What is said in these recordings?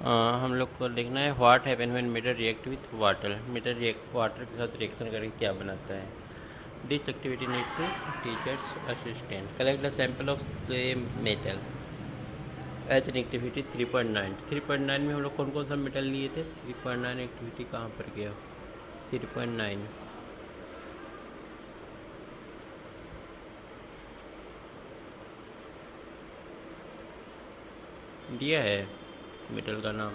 हम लोग को देखना है what happen when metal react with water. Metal react water के साथ रिएक्शन करके क्या बनाता है। This activity need to teachers assistant collect the sample of same metal as in activity 3.9। 3.9 में हम लोग कौन कौन सा मेटल लिए थे। 3.9 एक्टिविटी कहाँ पर गया। 3.9 दिया है मेटल का नाम।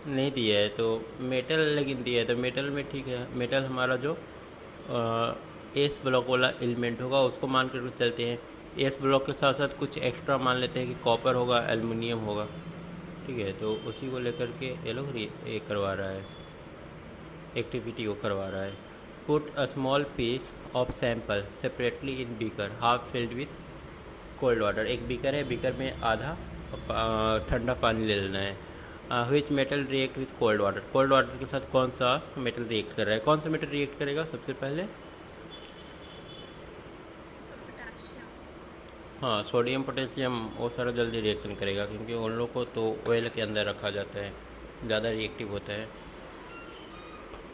नहीं दिया है तो मेटल, लेकिन दिया है तो मेटल में ठीक है। मेटल हमारा जो एस ब्लॉक वाला एलिमेंट होगा उसको मान कर चलते हैं। एस ब्लॉक के साथ साथ कुछ एक्स्ट्रा मान लेते हैं कि कॉपर होगा, एल्युमिनियम होगा। ठीक है, तो उसी को लेकर के ये लोग ये करवा रहा है, एक्टिविटी को करवा रहा है। Put a small piece of sample separately in beaker half filled with cold water. एक बीकर है, बीकर में आधा ठंडा पानी ले लेना है। Which metal react with cold water. Cold water के साथ कौन सा मेटल रिएक्ट कर रहा है। कौन सा मेटल रिएक्ट करेगा सबसे पहले। हाँ, सोडियम पोटेशियम वो सारा जल्दी रिएक्शन करेगा क्योंकि उन लोग को तो ऑयल के अंदर रखा जाता है, ज़्यादा रिएक्टिव होता है।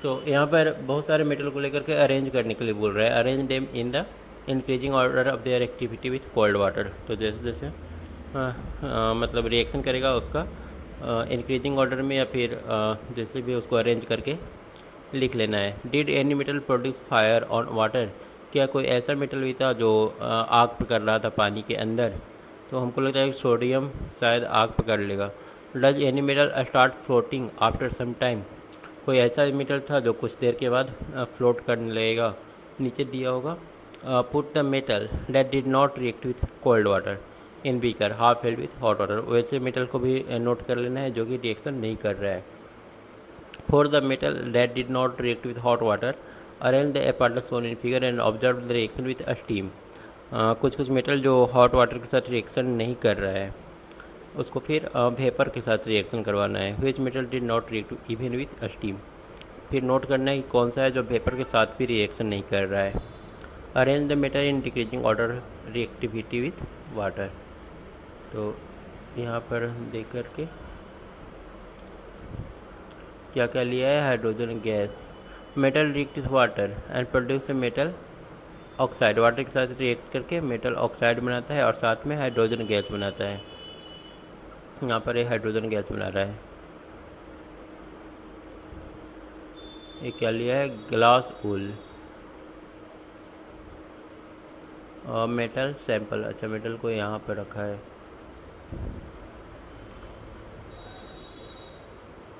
तो यहाँ पर बहुत सारे मेटल को लेकर के अरेंज करने के लिए बोल रहा है। Arrange them in the increasing order of their activity with cold water. तो जैसे जैसे मतलब रिएक्शन करेगा उसका इंक्रीजिंग ऑर्डर में, या फिर जैसे भी उसको अरेंज करके लिख लेना है। Did any metal produce fire on water. क्या कोई ऐसा मेटल भी था जो आग पकड़ रहा था पानी के अंदर। तो हमको लगता है कि सोडियम शायद आग पकड़ लेगा। Does any metal start floating after some time. कोई ऐसा मेटल था जो कुछ देर के बाद फ्लोट करने लगेगा। नीचे दिया होगा put the metal that did not react with cold water in beaker half filled with hot water. वैसे मेटल को भी नोट कर लेना है जो कि रिएक्शन नहीं कर रहा है। For the metal that did not react with hot water, arrange the apparatus shown in figure and observe the reaction with steam। कुछ कुछ मेटल जो हॉट वाटर के साथ रिएक्शन नहीं कर रहा है उसको फिर वेपर के साथ रिएक्शन करवाना है। Which metal did not react even with steam. फिर नोट करना है कि कौन सा है जो वेपर के साथ भी रिएक्शन नहीं कर रहा है। Arrange the metal in decreasing order reactivity with water. तो यहाँ पर देख करके क्या क्या लिया है। Hydrogen gas, metal react with water and produce metal oxide. Water के साथ रिएक्ट करके मेटल ऑक्साइड बनाता है और साथ में हाइड्रोजन गैस बनाता है। यहाँ पर ये हाइड्रोजन गैस बना रहा है। ये क्या लिया है, ग्लास वूल। और मेटल सैंपल, अच्छा मेटल को यहाँ पर रखा है।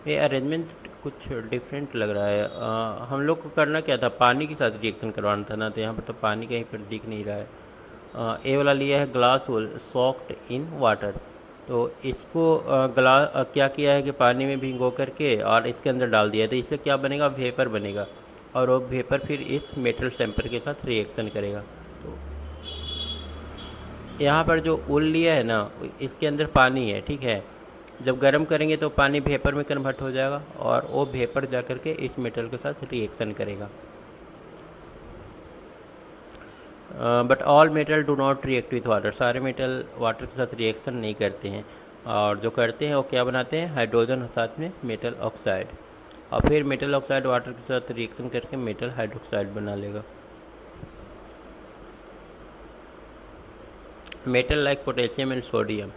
ये अरेंजमेंट कुछ डिफरेंट लग रहा है। हम लोग को करना क्या था, पानी के साथ रिएक्शन करवाना था ना, तो यहाँ पर तो पानी कहीं पर दिख नहीं रहा है। ए वाला लिया है glass wool socked in water. तो इसको क्या किया है कि पानी में भिगो करके और इसके अंदर डाल दिया, तो इससे क्या बनेगा, वेपर बनेगा। और वो वेपर फिर इस मेटल सैंपल के साथ रिएक्शन करेगा। तो यहाँ पर जो वूल लिया है ना, इसके अंदर पानी है, ठीक है। जब गर्म करेंगे तो पानी वेपर में कन्वर्ट हो जाएगा और वो वेपर जा करके इस मेटल के साथ रिएक्शन करेगा। But all metal do not react with water. सारे मेटल वाटर के साथ रिएक्शन नहीं करते हैं, और जो करते हैं वो क्या बनाते हैं, हाइड्रोजन साथ में मेटल ऑक्साइड, और फिर मेटल ऑक्साइड वाटर के साथ रिएक्शन करके मेटल हाइड्रोक्साइड बना लेगा। Metal like potassium and sodium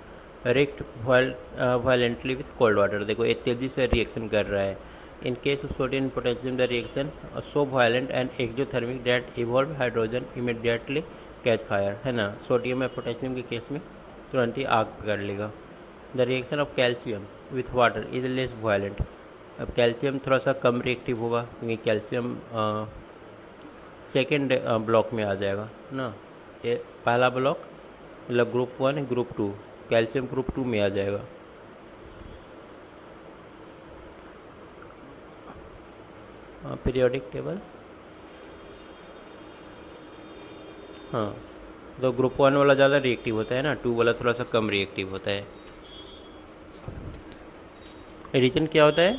react violently with cold water. देखो ये तेज़ी से रिएक्शन कर रहा है। In case of sodium and potassium the reaction so violent and exothermic that evolve hydrogen immediately catch fire, है ना। सोडियम या पोटेशियम के केस में तुरंत ही आग पकड़ लेगा। The reaction of calcium with water is less violent. अब कैल्शियम थोड़ा सा कम रिएक्टिव होगा क्योंकि कैल्शियम सेकेंड ब्लॉक में आ जाएगा ना। ये पहला ब्लॉक मतलब ग्रुप 1 ग्रुप 2, कैल्शियम ग्रुप 2 में आ जाएगा। पीरियोडिक टेबल, हाँ तो ग्रुप 1 वाला ज़्यादा रिएक्टिव होता है ना, 2 वाला थोड़ा सा कम रिएक्टिव होता है। रीजन क्या होता है?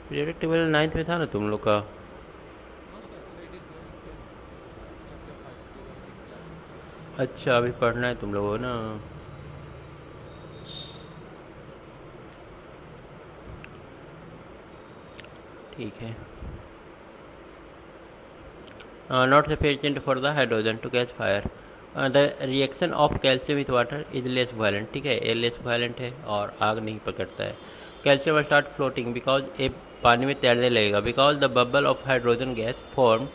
पीरियोडिक टेबल 9th में था ना तुम लोग का। अच्छा, अभी पढ़ना है तुम लोगों को ना। ठीक है। Not sufficient for the hydrogen to catch fire. The reaction of calcium with water is less violent. ठीक है, ये लेस वायलेंट है और आग नहीं पकड़ता है। कैल्शियम स्टार्ट फ्लोटिंग बिकॉज ये पानी में तैरने लगेगा, because the bubble of hydrogen gas form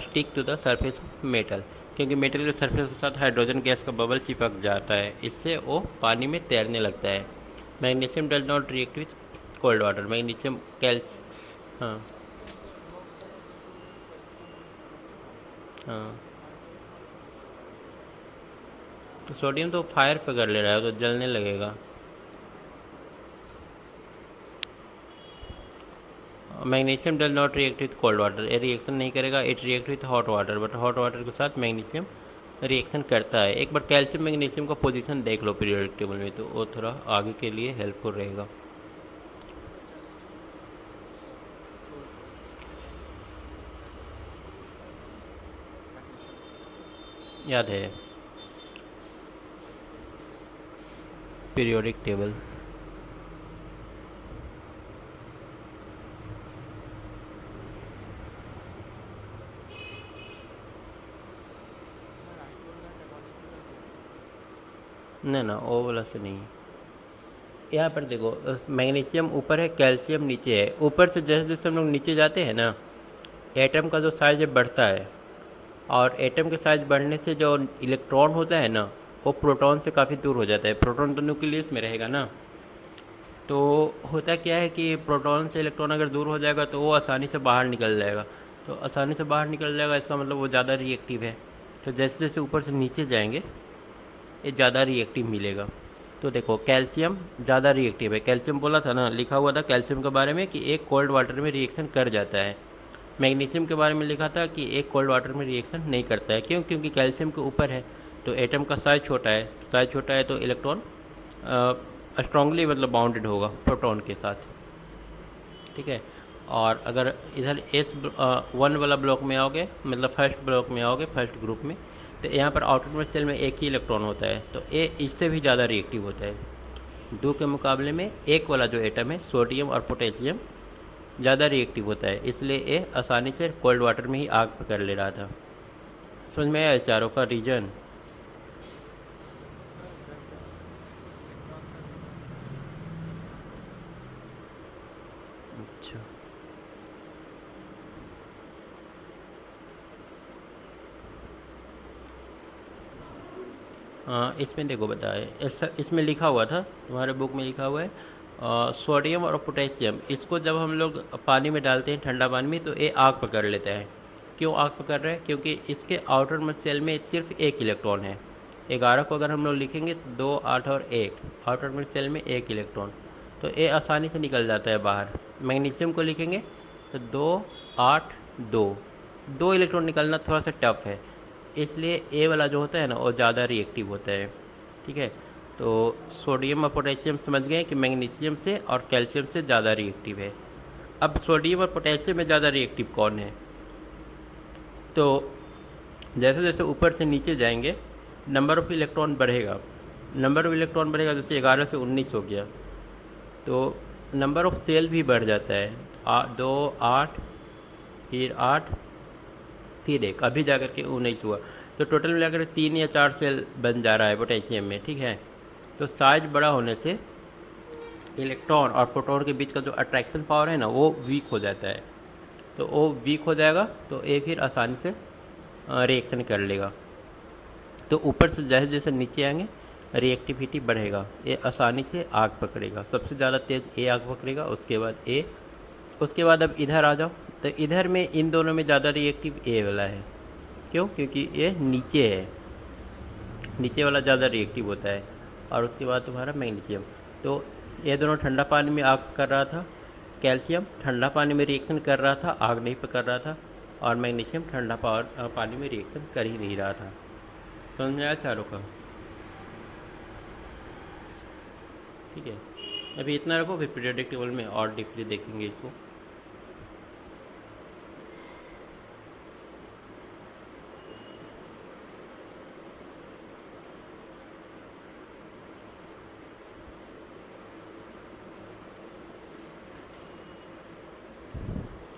stick to the surface of metal. क्योंकि मेटल के सरफेस के साथ हाइड्रोजन गैस का बबल चिपक जाता है, इससे वो पानी में तैरने लगता है। Magnesium does not react with cold water. Magnesium कैल्स हाँ हाँ। तो सोडियम तो फायर पकड़ ले रहा है, तो जलने लगेगा। Magnesium does not react with cold water. ये रिएक्शन नहीं करेगा, it react with hot water, but hot water के साथ मैग्नीशियम रिएक्शन करता है। एक बार कैल्शियम मैग्नीशियम का पोजीशन देख लो पीरियोडिक टेबल में, तो वो थोड़ा आगे के लिए हेल्पफुल रहेगा। याद है पीरियोडिक टेबल। ना ना, ओ वाला से नहीं। यहाँ पर देखो, मैग्नीशियम ऊपर है, कैल्शियम नीचे है। ऊपर से जैसे जैसे हम लोग नीचे जाते हैं ना, एटम का जो साइज बढ़ता है, और एटम के साइज बढ़ने से जो इलेक्ट्रॉन होता है ना, वो प्रोटॉन से काफ़ी दूर हो जाता है। प्रोटॉन तो न्यूक्लियस में रहेगा ना, तो होता क्या है कि प्रोटॉन से इलेक्ट्रॉन अगर दूर हो जाएगा तो वो आसानी से बाहर निकल जाएगा। तो आसानी से बाहर निकल जाएगा, इसका मतलब वो ज़्यादा रिएक्टिव है। तो जैसे जैसे ऊपर से नीचे जाएंगे, ये ज़्यादा रिएक्टिव मिलेगा। तो देखो, कैल्शियम ज़्यादा रिएक्टिव है। कैल्शियम बोला था ना, लिखा हुआ था कैल्शियम के बारे में कि एक कोल्ड वाटर में रिएक्शन कर जाता है। मैग्नीशियम के बारे में लिखा था कि एक कोल्ड वाटर में रिएक्शन नहीं करता है। क्यों? क्योंकि कैल्शियम के ऊपर है, तो एटम का साइज छोटा है। साइज छोटा है तो इलेक्ट्रॉन स्ट्रांगली मतलब बाउंडेड होगा प्रोटॉन के साथ। ठीक है। और अगर इधर S1 वाला ब्लॉक में आओगे, मतलब फर्स्ट ब्लॉक में आओगे, फर्स्ट ग्रुप में, तो यहाँ पर आउटरमोस्ट शेल में एक ही इलेक्ट्रॉन होता है, तो ए इससे भी ज़्यादा रिएक्टिव होता है। दो के मुकाबले में एक वाला जो एटम है, सोडियम और पोटेशियम, ज़्यादा रिएक्टिव होता है, इसलिए ये आसानी से कोल्ड वाटर में ही आग पकड़ ले रहा था। समझ में आया चारों का रीजन? अच्छा। हाँ, इसमें देखो बताए, इसमें लिखा हुआ था, तुम्हारे बुक में लिखा हुआ है सोडियम और पोटेशियम, इसको जब हम लोग पानी में डालते हैं, ठंडा पानी में, तो ये आग पकड़ लेता है। क्यों आग पकड़ रहा है? क्योंकि इसके आउटर मोस्ट शेल में सिर्फ एक इलेक्ट्रॉन है। 11 को अगर हम लोग लिखेंगे तो 2, 8 और 1, आउटर मोस्ट शेल में एक इलेक्ट्रॉन, तो ये आसानी से निकल जाता है बाहर। मैग्नीशियम को लिखेंगे तो 2, 8, 2, 2 इलेक्ट्रॉन निकलना थोड़ा सा टफ है, इसलिए ए वाला जो होता है ना, वो ज़्यादा रिएक्टिव होता है। ठीक है। तो सोडियम और पोटेशियम समझ गए कि मैग्नीशियम से और कैल्शियम से ज़्यादा रिएक्टिव है। अब सोडियम और पोटेशियम में ज़्यादा रिएक्टिव कौन है? तो जैसे जैसे ऊपर से नीचे जाएंगे, नंबर ऑफ़ इलेक्ट्रॉन बढ़ेगा। नंबर ऑफ़ इलेक्ट्रॉन बढ़ेगा, जैसे 11 से 19 हो गया, तो नंबर ऑफ़ सेल भी बढ़ जाता है। 2, 8, फिर 8, फिर 1, अभी जा कर के 19 हुआ, तो टोटल मिलाकर 3 या 4 सेल बन जा रहा है पोटेशियम में। ठीक है। तो साइज बड़ा होने से इलेक्ट्रॉन और प्रोटॉन के बीच का जो अट्रैक्शन पावर है ना, वो वीक हो जाता है। तो वो वीक हो जाएगा, तो ये फिर आसानी से रिएक्शन कर लेगा। तो ऊपर से जैसे जैसे नीचे आएंगे, रिएक्टिविटी बढ़ेगा, ये आसानी से आग पकड़ेगा। सबसे ज़्यादा तेज़ ए आग पकड़ेगा, उसके बाद ए, उसके बाद अब इधर आ जाओ, तो इधर में इन दोनों में ज़्यादा रिएक्टिव ए वाला है। क्यों? क्योंकि ये नीचे है, नीचे वाला ज़्यादा रिएक्टिव होता है। और उसके बाद तुम्हारा मैग्नीशियम। तो ये दोनों ठंडा पानी में आग कर रहा था, कैल्शियम ठंडा पानी में रिएक्शन कर रहा था, आग नहीं पकड़ रहा था। और मैग्नीशियम ठंडा पानी में रिएक्शन कर ही नहीं रहा था। समझ में आया चारों का? ठीक है, अभी इतना रखो, फिर पीरियोडिक टेबल में और डीपली देखेंगे इसको।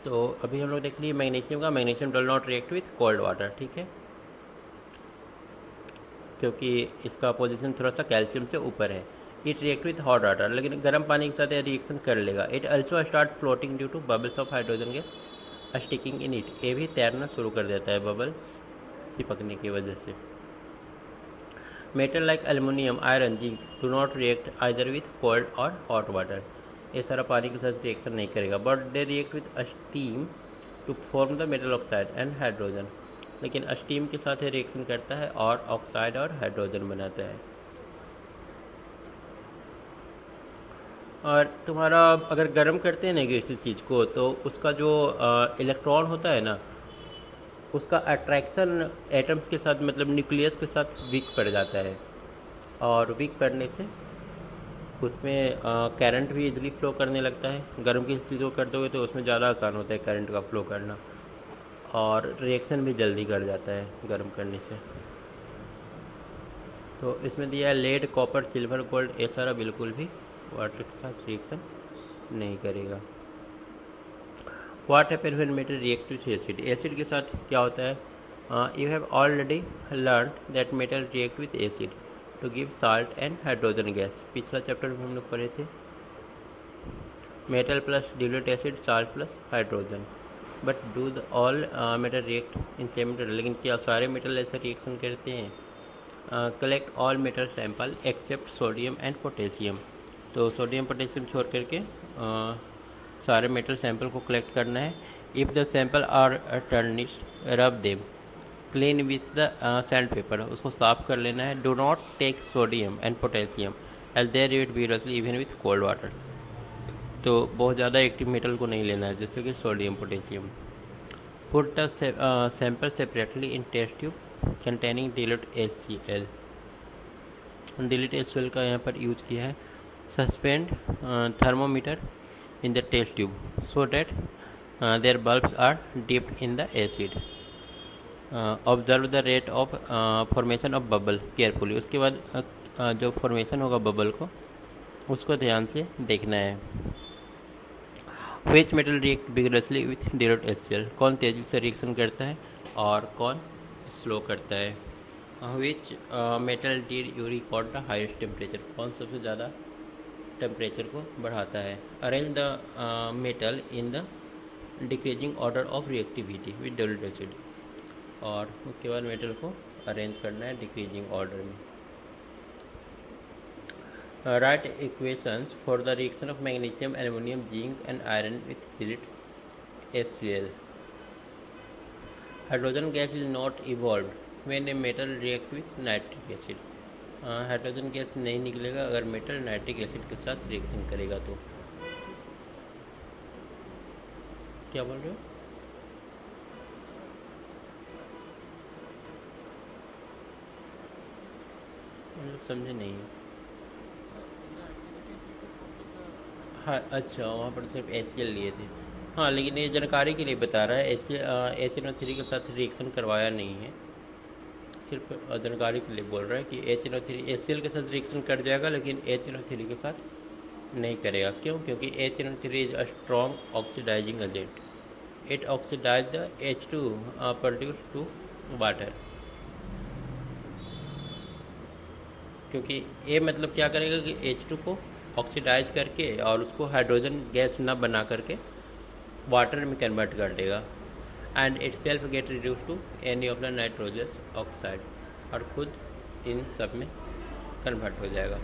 तो अभी हम लोग देख लिए मैग्नीशियम का, magnesium does not react with cold water, ठीक है, क्योंकि इसका पोजीशन थोड़ा सा कैल्शियम से ऊपर है। It react with hot water, लेकिन गर्म पानी के साथ यह रिएक्शन कर लेगा। It also start floating due to bubbles of hydrogen gas sticking in it, ये भी तैरना शुरू कर देता है बबल चिपकने की वजह से। Metal like aluminium, iron, zinc do not react either with cold और हॉट वाटर, ये सारा पानी के साथ रिएक्शन नहीं करेगा, but they react with steam to form the metal oxide and hydrogen, लेकिन स्टीम के साथ ये रिएक्शन करता है और ऑक्साइड और हाइड्रोजन बनाता है। और तुम्हारा अगर गर्म करते हैं ना किसी चीज़ को, तो उसका जो इलेक्ट्रॉन होता है ना, उसका अट्रैक्शन एटम्स के साथ, मतलब न्यूक्लियस के साथ वीक पड़ जाता है, और वीक पड़ने से उसमें करंट भी इजीली फ्लो करने लगता है। गर्म किसी चीज़ को कर दोगे तो उसमें ज़्यादा आसान होता है करंट का फ्लो करना, और रिएक्शन भी जल्दी कर जाता है गर्म करने से। तो इसमें दिया है लेड, कॉपर, सिल्वर, गोल्ड, ये सारा बिल्कुल भी वाटर के साथ रिएक्शन नहीं करेगा। What happen when metal react with acid, acid के साथ क्या होता है? You have already learn that metal react with acid to give salt and hydrogen gas, पिछला चैप्टर में हम लोग पढ़े थे। Metal plus dilute acid, salt plus hydrogen, but do the all metal react in same metal, लेकिन क्या सारे metal ऐसा रिएक्शन करते हैं? Collect all metal sample except sodium and potassium, तो सोडियम पोटेशियम छोड़ करके सारे मेटल सैंपल को कलेक्ट करना है। If the sample are tarnished, rub them clean with the sand paper, उसको साफ कर लेना है। Do not take sodium and potassium as they react vigorously even with cold water, तो बहुत ज़्यादा एक्टिव मेटल को नहीं लेना है, जैसे कि sodium, potassium. Put the sample separately in test tube containing dilute HCl, dilute HCl का यहाँ पर यूज किया है। Suspend thermometer in the test tube so that their bulbs are dipped in the acid. Observe the rate of formation of bubble carefully, उसके बाद जो formation होगा bubble को, उसको ध्यान से देखना है। Which metal react vigorously with dilute HCl, कौन तेज़ी से रिएक्शन करता है और कौन स्लो करता है। Which metal did you record the highest temperature, कौन सबसे ज़्यादा टेम्परेचर को बढ़ाता है। Arrange the metal in the decreasing order of reactivity with dilute acid, और उसके बाद मेटल को अरेंज करना है डिक्रीजिंग ऑर्डर में। Right equations for the reaction of magnesium, aluminium, zinc and iron with dilute HCl। Hydrogen gas is not evolve when a metal react with nitric acid, hydrogen gas नहीं निकलेगा अगर metal nitric acid के साथ reaction करेगा तो। क्या बोल रहे हो? मतलब समझे नहीं। हाँ अच्छा, वहाँ पर सिर्फ HCl लिए थे। हाँ, लेकिन ये जानकारी के लिए बता रहा है, HNO3 के साथ रिएक्शन करवाया नहीं है, सिर्फ जानकारी के लिए बोल रहा है कि HNO3 HCl के साथ रिएक्शन कर जाएगा, लेकिन HNO3 के साथ नहीं करेगा। क्यों? क्योंकि HNO3 is a strong oxidising agent, it oxidise the H2 produce to water. क्योंकि ये मतलब क्या करेगा कि H2 को ऑक्सीडाइज करके और उसको हाइड्रोजन गैस ना बना करके वाटर में कन्वर्ट कर देगा, and itself get reduce to any of the nitrous oxide, और खुद इन सब में कन्वर्ट हो जाएगा।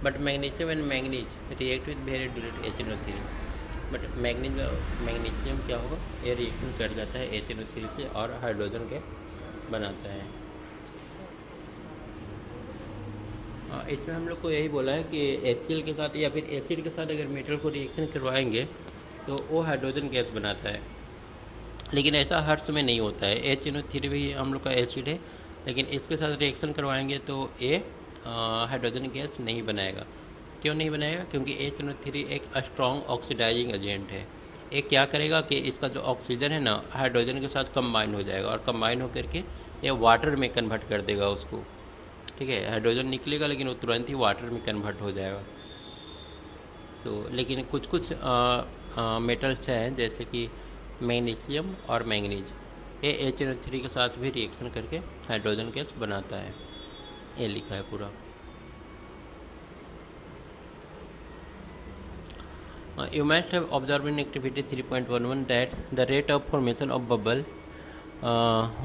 But magnesium and manganese react with very dilute HNO3, but magnesium क्या होगा, ये रिएक्शन कर जाता है HNO3 से और हाइड्रोजन गैस बनाता है। इसमें हम लोग को यही बोला है कि HCl के साथ या फिर एसिड के साथ अगर मेटल को रिएक्शन करवाएंगे तो वो हाइड्रोजन गैस बनाता है, लेकिन ऐसा हर समय नहीं होता है। HNO3 भी हम लोग का एसिड है, लेकिन इसके साथ रिएक्शन करवाएंगे तो ये हाइड्रोजन गैस नहीं बनाएगा। क्यों नहीं बनाएगा? क्योंकि HNO3 एक स्ट्रॉन्ग ऑक्सीडाइजिंग एजेंट है। ये क्या करेगा कि इसका जो ऑक्सीजन है ना, हाइड्रोजन के साथ कंबाइन हो जाएगा, और कंबाइन होकर के ये वाटर में कन्वर्ट कर देगा उसको। ठीक है, हाइड्रोजन निकलेगा लेकिन वो तुरंत ही वाटर में कन्वर्ट हो जाएगा। तो लेकिन कुछ कुछ मेटल्स हैं जैसे कि मैग्नीशियम और मैंगनीज, ये HNO3 के साथ भी रिएक्शन करके हाइड्रोजन गैस बनाता है। ये लिखा है पूरा। You must have observed in activity 3.11 that the rate of formation of bubble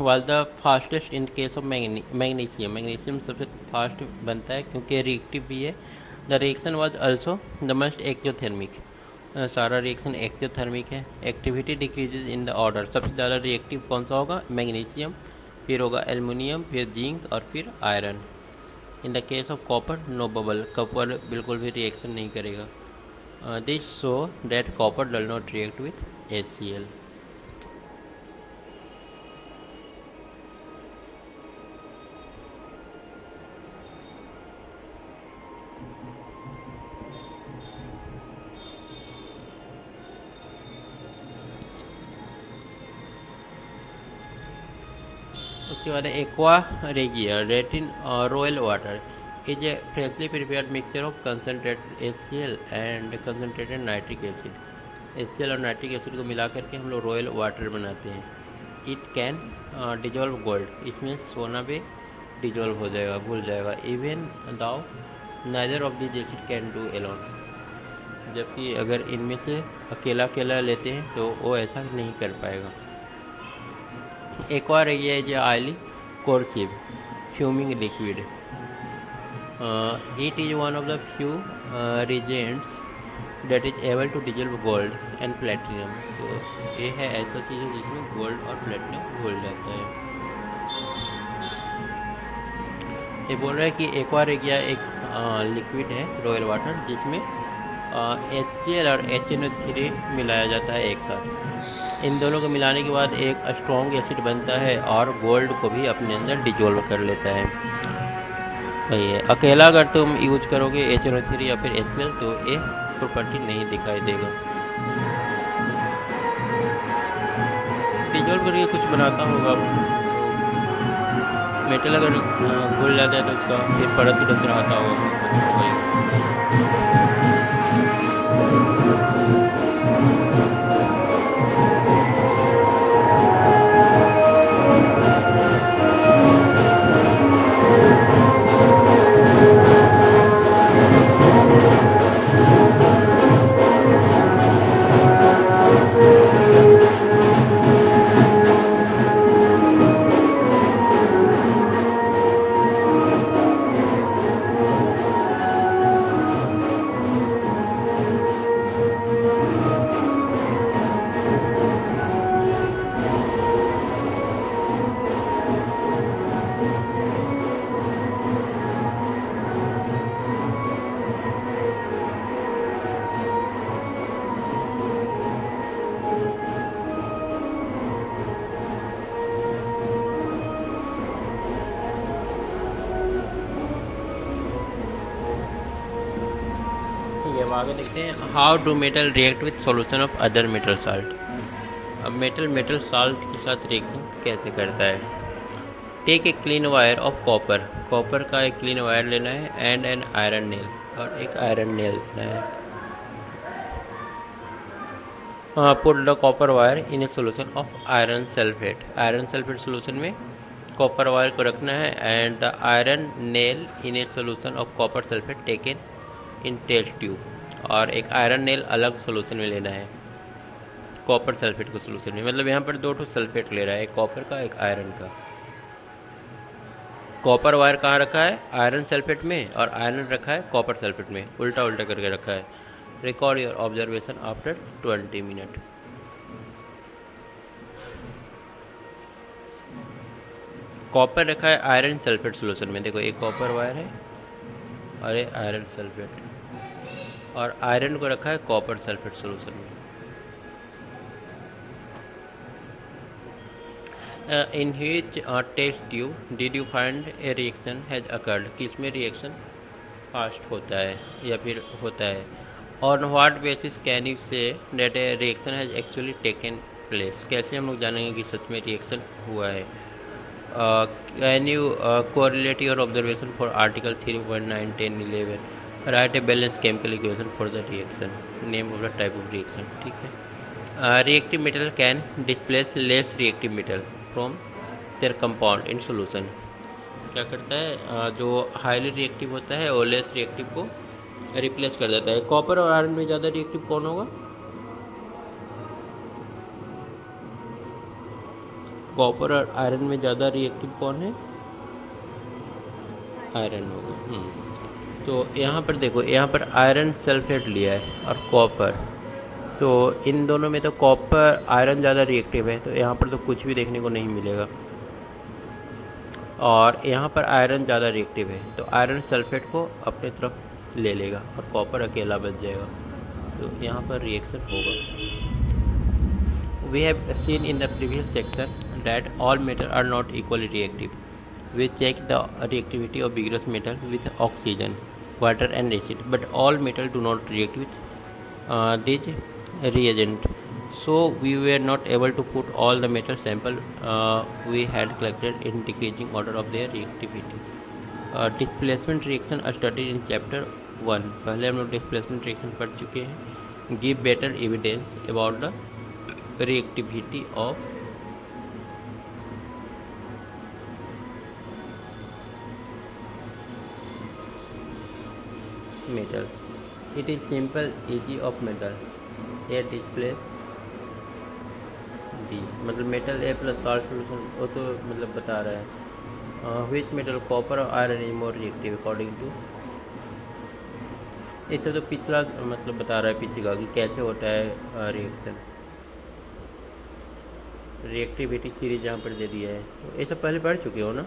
was the fastest in case of magnesium. Magnesium सबसे फास्ट बनता है क्योंकि रिएक्टिव भी है। The reaction was also the must exothermic. सारा रिएक्शन एक्जोथर्मिक है। Activity decreases in the order. सबसे ज़्यादा रिएक्टिव कौन सा होगा? मैग्नीशियम, फिर होगा एल्युमिनियम, फिर जिंक और फिर iron. In the case of copper no bubble. Copper बिल्कुल भी रिएक्शन नहीं करेगा। This show that copper does not react with HCl. उसके बाद एक्वा रेगिया रेटिन royal water is a freshly prepared mixture of concentrated HCl and concentrated nitric acid. HCl और nitric acid को मिला करके हम लोग रॉयल वाटर बनाते हैं। It can dissolve gold. इसमें सोना भी डिजॉल्व हो जाएगा, भूल जाएगा। Even though neither of this acid can do alone. जबकि अगर इनमें से अकेला अकेला लेते हैं तो वो ऐसा नहीं कर पाएगा। एक और ये है जो oily corrosive fuming liquid. It is one of the few reagents that is able to dissolve gold and platinum. तो ये है ऐसा चीज़ है जिसमें गोल्ड और प्लेटिनम घुल जाता है। ये बोल रहा है कि एक्वा रेगिया एक लिक्विड है रॉयल वाटर जिसमें HCl और HNO3 मिलाया जाता है एक साथ। इन दोनों को मिलाने के बाद एक स्ट्रॉन्ग एसिड बनता है और गोल्ड को भी अपने अंदर डिजोल्व कर लेता है। वही है, अकेला अगर तुम यूज करोगे HNO3 या फिर HCl तो ये प्रॉपर्टी नहीं दिखाई देगा। डिजोल्व करके कुछ बनाता होगा। मेटल अगर घुल जाता है तो उसका फिर परत उड़त रहता होगा। अब आगे देखते हैं how do metal react with solution of other metal salt. अब मेटल साल्ट के साथ रिएक्शन कैसे करता है। Take a clean wire of copper. Copper का एक क्लीन वायर लेना है एंड एन आयरन नेल, और एक आयरन नेल लेना है। Put the copper wire in a solution of iron sulphate. Iron sulphate solution में कॉपर वायर को रखना है and the iron nail in a solution of copper sulphate taken in test tube. और एक iron nail अलग solution में लेना है कॉपर सल्फेट को सोल्यूशन में। मतलब यहाँ पर दो ठो सल्फेट ले रहा है, एक कॉपर का एक आयरन का। कॉपर वायर कहाँ रखा है? आयरन सल्फेट में, और आयरन रखा है कॉपर सल्फेट में, उल्टा उल्टा करके रखा है। Record your observation after 20 minute. Copper रखा है आयरन सल्फेट सोल्यूशन में। देखो एक कॉपर वायर है और एक आयरन सल्फेट, और आयरन को रखा है कॉपर सल्फेट सोल्यूशन में। In which test tube did you find a reaction has occurred, किस में रिएक्शन फास्ट होता है या फिर होता है। On what basis can you say that A reaction has actually taken place, कैसे हम लोग जानेंगे कि सच में रिएक्शन हुआ है। Can you correlate your observation for article 3.9, 10, 11, right a balance chemical equation for the reaction, name of the type of reaction. ठीक है। Reactive metal can displace less reactive metal from there compound in solution, क्या करता है जो highly reactive होता है वो less reactive को रिप्लेस कर देता है। कॉपर और आयरन में ज़्यादा रिएक्टिव कौन होगा? कॉपर और आयरन में ज़्यादा रिएक्टिव कौन है? आयरन होगा। तो यहाँ पर देखो, यहाँ पर आयरन सल्फेट लिया है और कॉपर, तो इन दोनों में तो कॉपर आयरन ज़्यादा रिएक्टिव है, तो यहाँ पर तो कुछ भी देखने को नहीं मिलेगा। और यहाँ पर आयरन ज़्यादा रिएक्टिव है, तो आयरन सल्फेट को अपने तरफ ले लेगा और कॉपर अकेला बच जाएगा, तो यहाँ पर रिएक्शन होगा। We have seen in the previous section that all metals are not equally reactive. We check the reactivity of vigorous metal with oxygen, water and acid, but all metals do not react with this reagent. So we were not able to put all the metal sample we had collected in decreasing order of their reactivity. Displacement reaction are studied in chapter 1. पहले हम लोग displacement reaction पढ़ चुके हैं। Give better evidence about the reactivity of metals. It is simple easy of metal A displace B, मतलब metal A plus salt solution वो तो मतलब बता रहा है। विच मेटल कॉपर और iron is more reactive according to, इससे तो पिछला मतलब बता रहा है पीछे का कि कैसे होता है रिएक्शन। रिएक्टिविटी सीरीज यहाँ पर दे दिया है, तो ये सब पहले पढ़ चुके हो ना।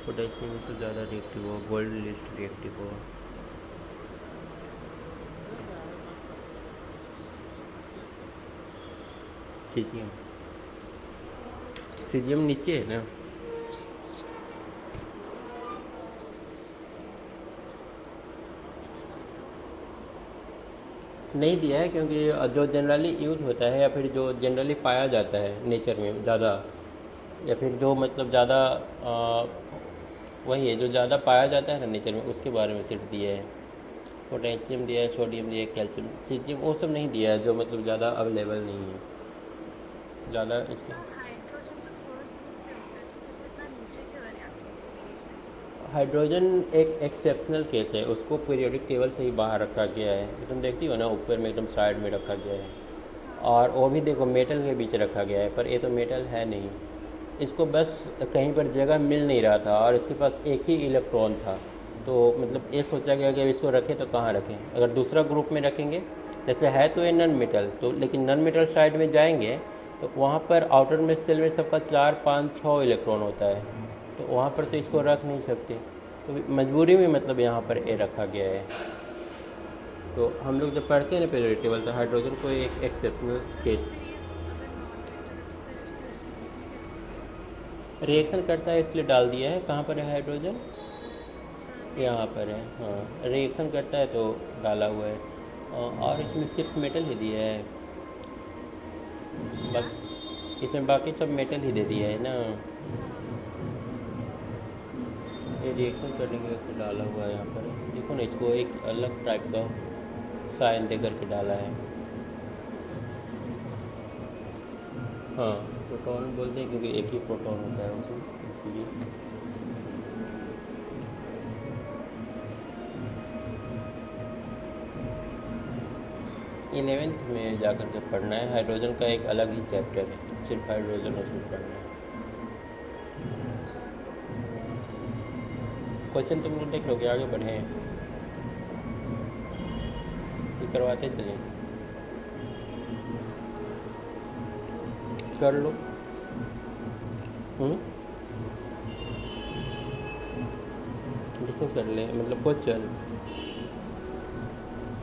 पोटेशियम तो ज़्यादा रिएक्टिव हो, गोल्ड लिस्ट रिएक्टिव हो। सीजियम, सीजियम नीचे है ना। नहीं दिया है, क्योंकि जो जनरली यूज होता है या फिर जो जनरली पाया जाता है नेचर में ज़्यादा, या फिर जो मतलब ज़्यादा वही है जो ज़्यादा पाया जाता है ना नेचर में, उसके बारे में सिर्फ दिया है। पोटेशियम दिया है, सोडियम दिया है, कैल्शियम, सीजियम वो सब नहीं दिया है जो मतलब ज़्यादा अवेलेबल नहीं है ज़्यादा। हाइड्रोजन एक एक्सेप्शनल केस है, उसको पीरियोडिक टेबल से ही बाहर रखा गया है, तो तुम देखती हो ना ऊपर में एकदम साइड में रखा गया है, और वो भी देखो मेटल के बीच रखा गया है, पर ये तो मेटल है नहीं, इसको बस कहीं पर जगह मिल नहीं रहा था और इसके पास एक ही इलेक्ट्रॉन था, तो मतलब ये सोचा गया कि इसको रखें तो कहाँ रखें। अगर दूसरा ग्रुप में रखेंगे, जैसे है तो ये नॉन मेटल, तो लेकिन नॉन मेटल साइड में जाएंगे तो वहाँ पर आउटर में सेल में सबका 4, 5, 6 इलेक्ट्रॉन होता है, तो वहाँ पर तो इसको रख नहीं सकते, तो मजबूरी में मतलब यहाँ पर ए रखा गया है। तो हम लोग जब पढ़ते हैं ना पीरियोडिक टेबल, तो हाइड्रोजन को एक एक्सेप्शनल केस रिएक्शन करता है इसलिए डाल दिया है। कहाँ पर है हाइड्रोजन? यहाँ पर है, हाँ रिएक्शन करता है तो डाला हुआ है, और इसमें सिर्फ मेटल ही दिया है, बस इसमें बाकी सब मेटल ही दे दिया है ना। ये रिएक्शन करने के लिए डाला हुआ है यहाँ पर, देखो ना इसको एक अलग टाइप का साइन दे करके डाला है। हाँ प्रोटॉन बोलते हैं क्योंकि एक ही प्रोटॉन होता है उसमें, इसीलिए। इलेवेंथ में जा कर के पढ़ना है, हाइड्रोजन का एक अलग ही चैप्टर है, सिर्फ हाइड्रोजन उसमें पढ़ना है। क्वेश्चन तुम लोग देख लोगे, आगे बढ़े ये करवाते चले, कर लो। डिस्कस कर ले, मतलब क्वेश्चन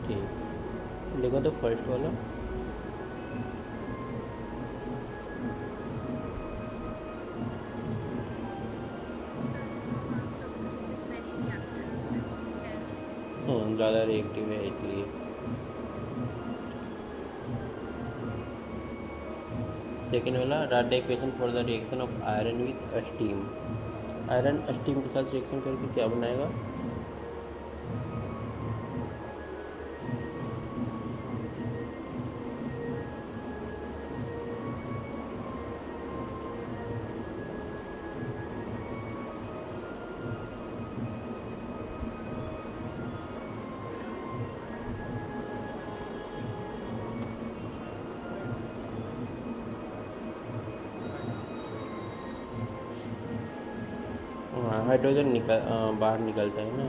ठीक। देखो तो फर्स्ट वाला ज़्यादा रिएक्टिव है इसलिए। सेकेंड वाला, right the equation for the reaction of iron with steam. Iron steam के साथ रिएक्शन करके क्या बनाएगा? हाँ, हाइड्रोजन बाहर निकलता है ना।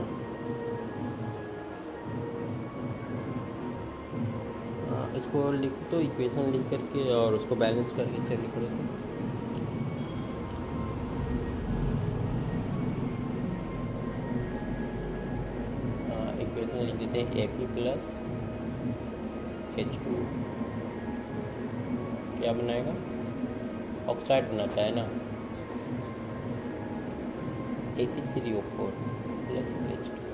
इसको लिख तो इक्वेशन लिख करके और उसको बैलेंस करके चेक करो तो। इक्वेशन लिख देते हैं Fe प्लस H2 क्या बनाएगा? ऑक्साइड बनाता है ना, Fe3O4 प्लस H2।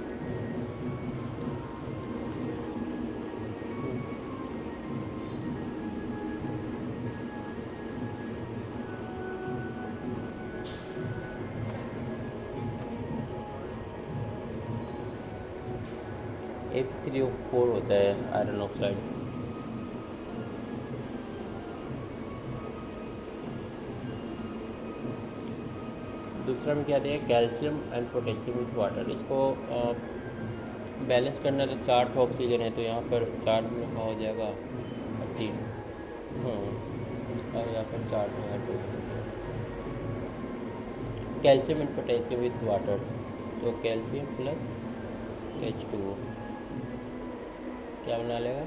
F3O4 होता है आयरन ऑक्साइड। दूसरा में क्या दिया? Calcium and potassium with water. इसको बैलेंस करना तो 4 ऑक्सीजन है, तो यहाँ पर 4 में हो जाएगा 3। हाँ, और यहाँ पर 4 में hydrogen. Calcium and potassium with water, तो कैल्शियम प्लस H2O क्या बना लेगा?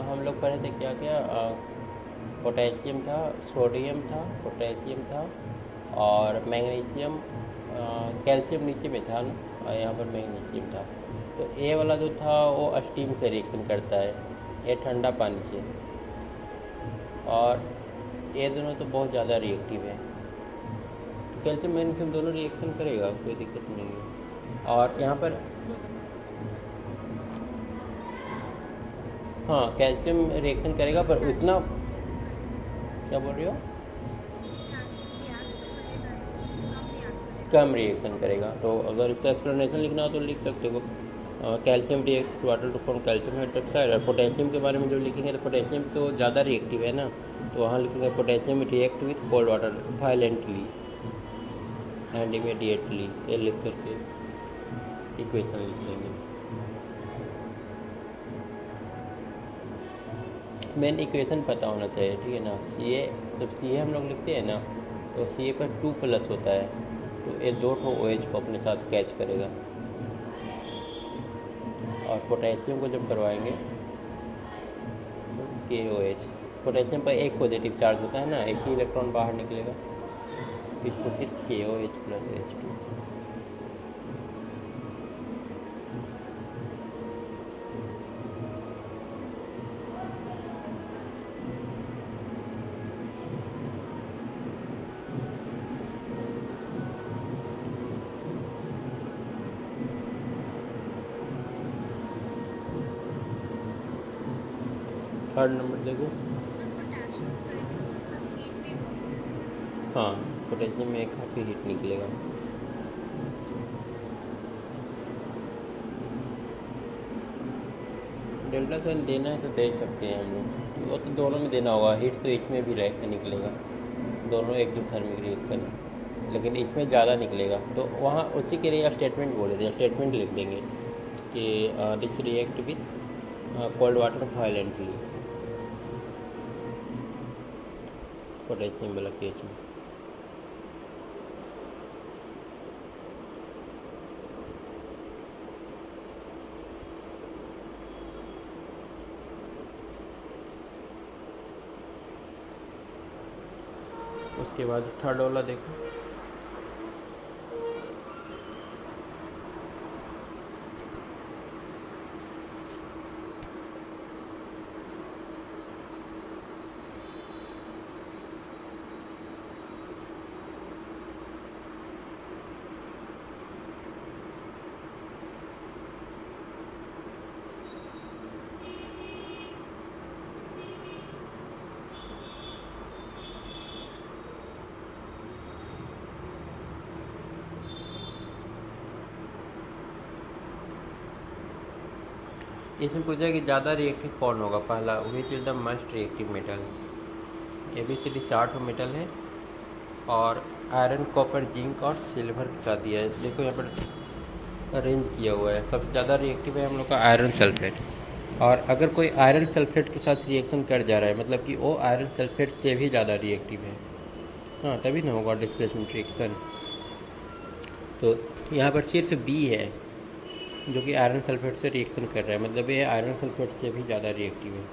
हम लोग पढ़े थे क्या क्या? पोटेशियम था, सोडियम था, पोटेशियम था और मैग्नीशियम, कैल्शियम नीचे में था ना, और यहाँ पर मैग्नीशियम था। तो ए वाला जो था वो स्टीम से रिएक्शन करता है, ये ठंडा पानी से, और ये दोनों तो बहुत ज़्यादा रिएक्टिव है। कैल्शियम मैग्नीशियम दोनों रिएक्शन करेगा, कोई दिक्कत नहीं है। और यहाँ पर हाँ, कैल्शियम रिएक्शन करेगा पर उतना, क्या बोल रही हो? कम रिएक्शन करेगा। तो अगर इसका एक्सप्लेनेशन लिखना हो तो लिख सकते हो। Calcium react water to form calcium hydroxide. और पोटेशियम के बारे में जो लिखेंगे तो पोटेशियम तो ज़्यादा रिएक्टिव है ना, तो वहाँ लिखेंगे potassium react with cold water violently and immediately, ये लिख करके इक्वेशन लिख लेंगे। मेन इक्वेशन पता होना चाहिए, ठीक है ना। सी ए, जब सी ए हम लोग लिखते हैं ना, तो सी ए पर 2 प्लस होता है, तो ये 2 OH को अपने साथ कैच करेगा। और पोटेशियम को जब करवाएंगे तो KOH, पोटेशियम पर एक पॉजिटिव चार्ज होता है ना, एक ही इलेक्ट्रॉन बाहर निकलेगा, इसको सिर्फ KOH plus H2। Third number देखो। हाँ, पोटेशियम में एक काफ़ी हीट निकलेगा। डेल्टा सेल देना है तो दे सकते हैं हम लोग, वो तो दोनों में देना होगा। हीट तो इसमें भी रह निकलेगा, दोनों एक्सोथर्मिक रिएक्शन, लेकिन इसमें ज़्यादा निकलेगा। तो वहाँ उसी के लिए स्टेटमेंट बोले थे, स्टेटमेंट लिख देंगे कि this react with cold water violently, potassium वाला केस में। उसके बाद थर्ड वाला देखो। इसमें पूछा कि ज़्यादा रिएक्टिव कौन होगा। पहला, which is the most reactive metal. ABCD 4 metal है और आयरन, कॉपर, जिंक और सिल्वर के साथ दिया है। देखो यहाँ पर अरेंज किया हुआ है। सबसे ज़्यादा रिएक्टिव है हम लोग का आयरन सल्फेट। और अगर कोई आयरन सल्फेट के साथ रिएक्शन कर जा रहा है, मतलब कि वो आयरन सल्फेट से भी ज़्यादा रिएक्टिव है, हाँ, तभी ना होगा डिस्प्लेसमेंट रिएक्शन। तो यहाँ पर सिर्फ बी है जो कि आयरन सल्फेट से रिएक्शन कर रहा है, मतलब ये आयरन सल्फेट से भी ज़्यादा रिएक्टिव है।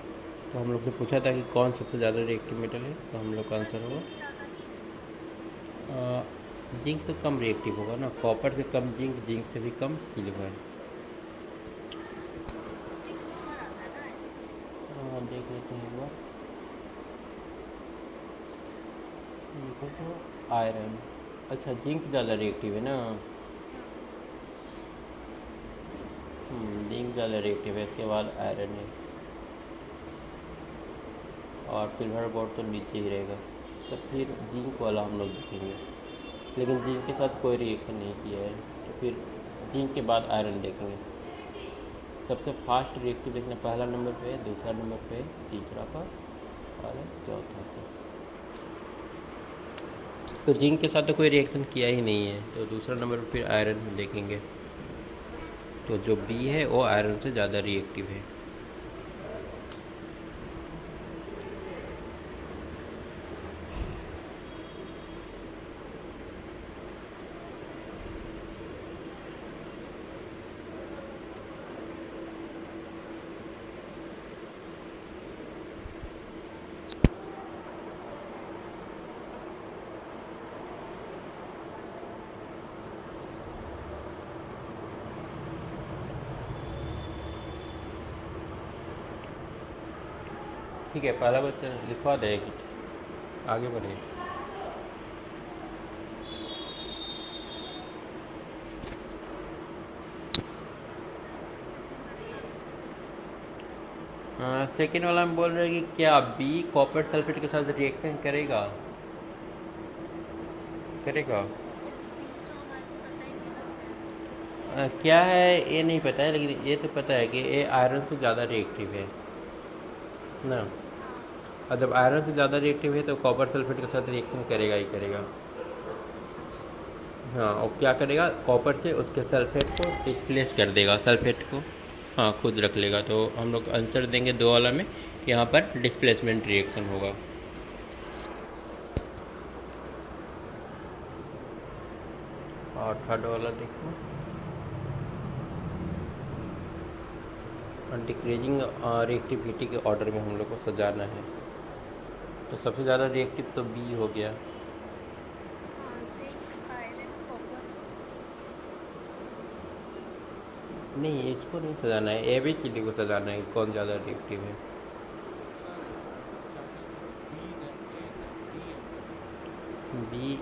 तो हम लोग से पूछा था कि कौन सबसे ज़्यादा रिएक्टिव मेटल है, तो हम लोग का आंसर होगा जिंक। तो कम रिएक्टिव होगा ना, कॉपर से कम जिंक, जिंक से भी कम सिल्वर। देख लेते हैं एक बार। देखो तो आयरन, अच्छा जिंक ज़्यादा रिएक्टिव है ना। जिंक ज़्यादा रिएक्टिव है, इसके बाद आयरन है और सिल्वर बोर्ड तो नीचे ही रहेगा। तो फिर जिंक वाला हम लोग देखेंगे, लेकिन जिंक के साथ कोई रिएक्शन नहीं किया है, तो फिर जिंक के बाद आयरन देखेंगे। सबसे फास्ट रिएक्टिव देखना, पहला नंबर पे है, दूसरा नंबर पे है, तीसरा पर और चौथा पर। तो जिंक के साथ तो कोई रिएक्शन किया ही नहीं है, तो दूसरा नंबर पर फिर आयरन में देखेंगे। तो जो बी है वो आयरन से ज़्यादा रिएक्टिव है। ठीक है, पहला क्वेश्चन लिखवा दें, आगे बढ़े। सेकेंड वाला हम बोल रहे हैं कि क्या बी कॉपर सल्फेट के साथ रिएक्शन करेगा। क्या है ये नहीं पता है, लेकिन ये तो पता है कि ये आयरन से ज़्यादा रिएक्टिव है ना। और जब आयरन से ज़्यादा रिएक्टिव है तो कॉपर सल्फेट के साथ रिएक्शन करेगा ही करेगा। हाँ, और क्या करेगा, कॉपर से उसके सल्फेट को डिस्प्लेस कर देगा, सल्फेट को हाँ खुद रख लेगा। तो हम लोग आंसर देंगे दो वाला में कि यहाँ पर डिस्प्लेसमेंट रिएक्शन होगा। और थर्ड वाला देखो, डिक्रीजिंग रिएक्टिविटी के ऑर्डर में हम लोग को सजाना है। तो सबसे ज़्यादा रिएक्टिव तो बी हो गया। नहीं, इसको नहीं सजाना है, ABCD को सजाना है कौन ज़्यादा रिएक्टिव है। बी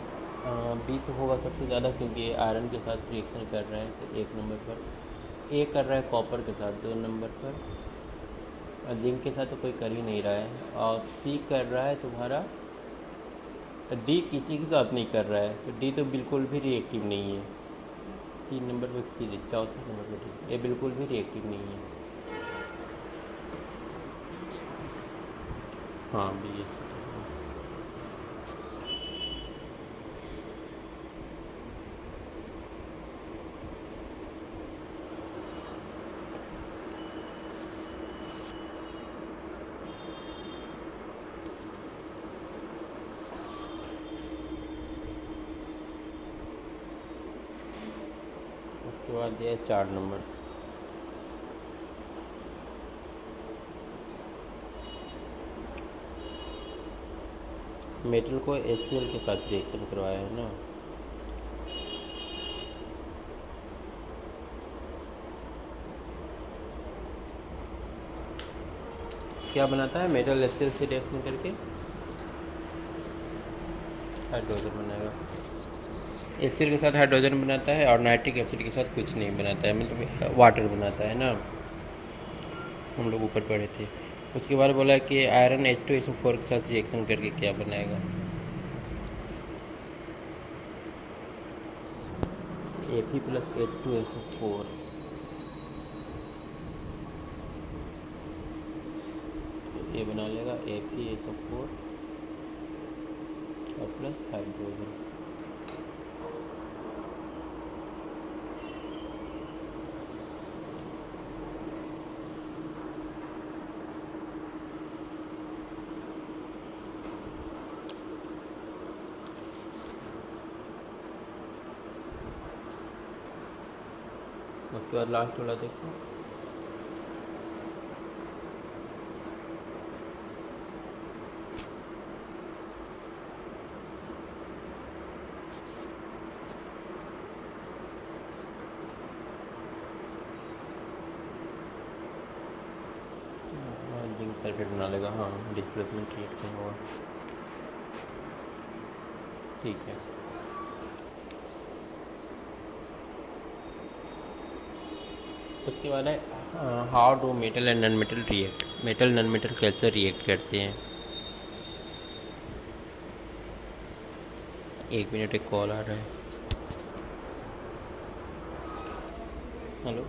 बी तो होगा सबसे ज़्यादा, क्योंकि ये आयरन के साथ रिएक्शन कर रहा है। तो एक नंबर पर ए कर रहा है कॉपर के साथ, दो नंबर पर और जिंक के साथ तो कोई कर ही नहीं रहा है। और सी कर रहा है तुम्हारा, डी किसी के साथ नहीं कर रहा है, तो डी तो बिल्कुल भी रिएक्टिव नहीं है। 3 नंबर पर सी, चौथे नंबर पर डी, ये बिल्कुल भी रिएक्टिव नहीं है। हाँ, बी। उसके बाद दिया है 4 नंबर। मेटल को HCl के साथ रिएक्शन करवाया है ना। क्या बनाता है मेटल HCl से रिएक्शन करके? हाइड्रोजन बनाएगा। HCl के साथ हाइड्रोजन बनाता है और नाइट्रिक एसिड के साथ कुछ नहीं बनाता है, मतलब वाटर बनाता है ना। हम लोग ऊपर पढ़े थे। उसके बाद बोला कि आयरन H2SO4 के साथ रिएक्शन करके क्या बनाएगा। Fe + H2SO4। बना लेगा FeSO4 और प्लस हाइड्रोजन। उसके बाद लास्ट वाला देखो, जिंक सल्फेट बना लेगा। हाँ, डिस्प्लेसमेंट क्रिएट करना होगा। ठीक है। उसके बाद है how do metal and non metal react. Metal non metal कैसे रिएक्ट करते हैं। एक मिनट, एक कॉल आ रहा है। हेलो।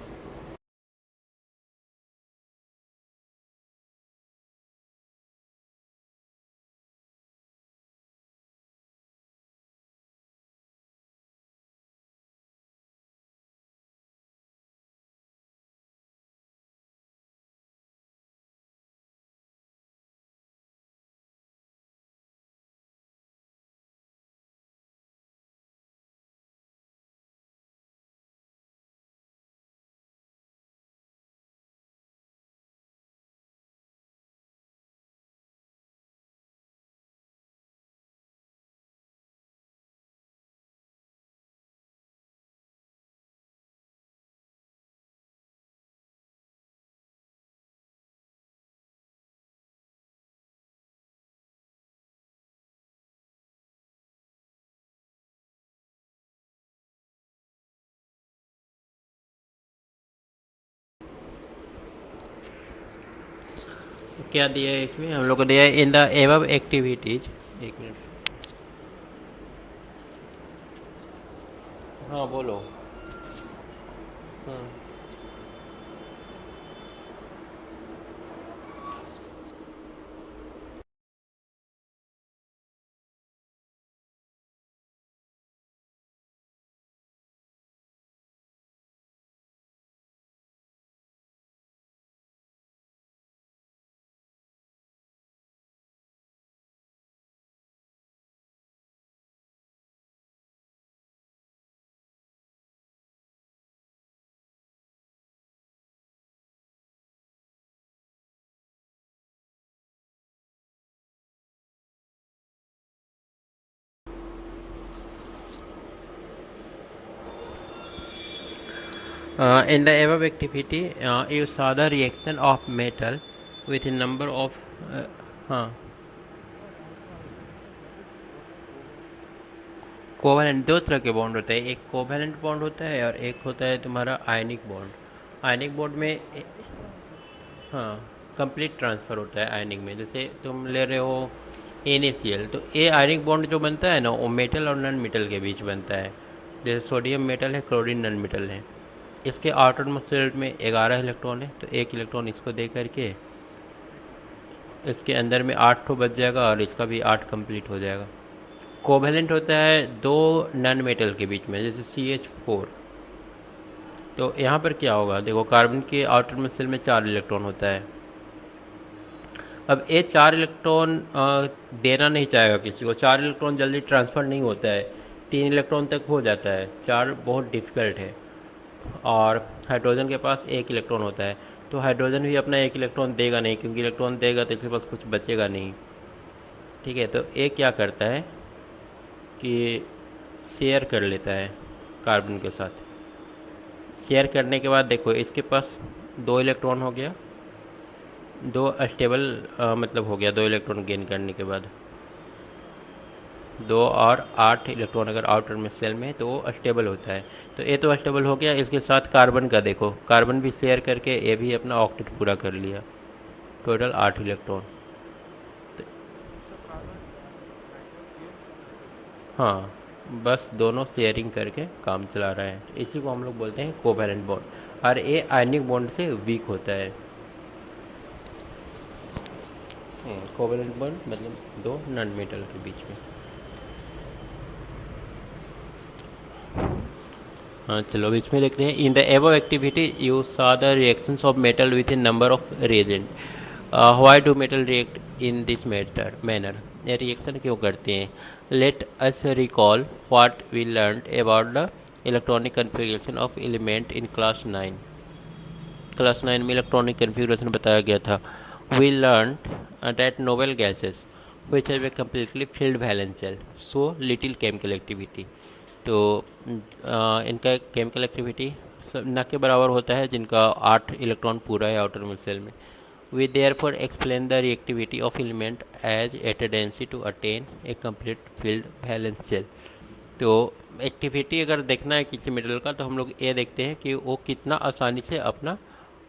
क्या दिया है इसमें, हम लोग को दिया है इन द एबव एक्टिविटीज। एक मिनट। हाँ बोलो। हम्म। In the above activity, you saw the reaction of metal with a number of हाँ, कोवैलेंट दो तरह के बॉन्ड होते हैं। एक कोवैलेंट बॉन्ड होता है और एक होता है तुम्हारा आयनिक बॉन्ड। आयनिक बॉन्ड में हाँ, कंप्लीट ट्रांसफ़र होता है आयनिक में। जैसे तुम ले रहे हो NaCl, तो ये आयनिक बॉन्ड जो बनता है ना, वो मेटल और नॉन मेटल के बीच बनता है। जैसे सोडियम मेटल है, क्लोरीन नॉन मेटल है। इसके आउटरमोस्ट शेल में 11 इलेक्ट्रॉन है, तो एक इलेक्ट्रॉन इसको दे करके इसके अंदर में 8 ठो बच जाएगा और इसका भी 8 कंप्लीट हो जाएगा। कोवैलेंट होता है दो नॉन मेटल के बीच में, जैसे CH4। तो यहाँ पर क्या होगा, देखो कार्बन के आउटरमोस्ट शेल में 4 इलेक्ट्रॉन होता है। अब ये 4 इलेक्ट्रॉन देना नहीं चाहेगा किसी को। 4 इलेक्ट्रॉन जल्दी ट्रांसफ़र नहीं होता है, 3 इलेक्ट्रॉन तक हो जाता है, 4 बहुत डिफ़िकल्ट है। और हाइड्रोजन के पास 1 इलेक्ट्रॉन होता है, तो हाइड्रोजन भी अपना 1 इलेक्ट्रॉन देगा नहीं, क्योंकि इलेक्ट्रॉन देगा तो इसके पास कुछ बचेगा नहीं। ठीक है, तो ये क्या करता है कि शेयर कर लेता है कार्बन के साथ। शेयर करने के बाद देखो इसके पास 2 इलेक्ट्रॉन हो गया, 2 स्टेबल मतलब हो गया 2 इलेक्ट्रॉन गेन करने के बाद। 2 और 8 इलेक्ट्रॉन अगर आउटर में सेल में, तो वो स्टेबल होता है। तो ये तो स्टेबल हो गया। इसके साथ कार्बन का देखो, कार्बन भी शेयर करके ये भी अपना ऑक्टेट पूरा कर लिया, टोटल 8 इलेक्ट्रॉन। तो हाँ, बस दोनों शेयरिंग करके काम चला रहा है। इसी को हम लोग बोलते हैं कोवैलेंट बॉन्ड। और ये आयनिक बॉन्ड से वीक होता है। कोवेलेंट बॉन्ड मतलब दो नॉन मेटल के बीच में। हाँ चलो अब इसमें लिखते हैं in the above activity you saw the reactions of metal with a number of reagent. Why do metal react in this manner, ये रिएक्शन क्यों करते हैं। Let us recall what we learn about the electronic configuration of element in class 9 में electronic configuration बताया गया था। We learn that noble gases which have a completely filled valence shell so little chemical activity। तो इनका chemical activity न के बराबर होता है जिनका 8 इलेक्ट्रॉन पूरा है आउटर मोस्ट शेल में। We therefore explain the reactivity of element as a tendency to attain a complete filled valence shell. तो एक्टिविटी अगर देखना है किसी मेटल का तो हम लोग ये देखते हैं कि वो कितना आसानी से अपना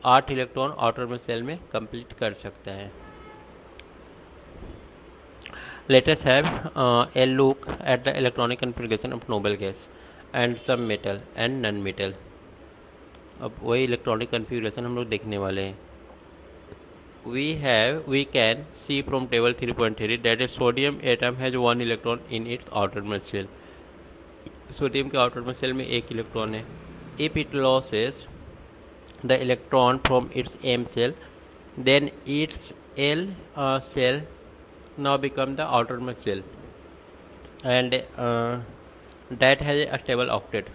8 इलेक्ट्रॉन आउटर मोस्ट शेल में कंप्लीट कर सकता है। Let us have a look at the electronic configuration of noble gas and some metal and non-metal। अब वही इलेक्ट्रॉनिक कन्फिग्रेशन हम लोग देखने वाले हैं। we can see from table 3.3 that a sodium atom has 1 electron in its outermost shell। Sodium के outermost shell में एक इलेक्ट्रॉन है। if it loses the electron from its m shell then its l shell now become the outermost shell and that has a stable octet।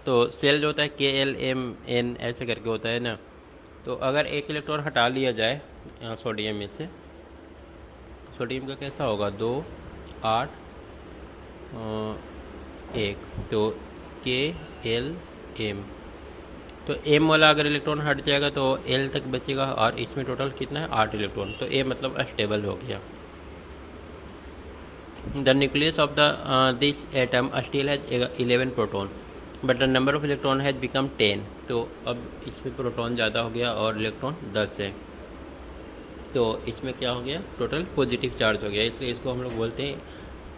तो cell जो होता है KLMN ऐसे करके होता है ना। तो अगर एक इलेक्ट्रॉन हटा लिया जाए सोडियम में से, सोडियम का कैसा होगा 2 8 1, तो KLM। तो M वाला अगर इलेक्ट्रॉन हट जाएगा तो L तक बचेगा और इसमें टोटल कितना है 8 इलेक्ट्रॉन। तो A मतलब स्टेबल हो गया। The nucleus of the this atom still has 11 proton but the number of electron has become 10। तो अब इसमें प्रोटॉन ज़्यादा हो गया और इलेक्ट्रॉन 10 है। तो इसमें क्या हो गया टोटल पॉजिटिव चार्ज हो गया, इसलिए इसको हम लोग बोलते हैं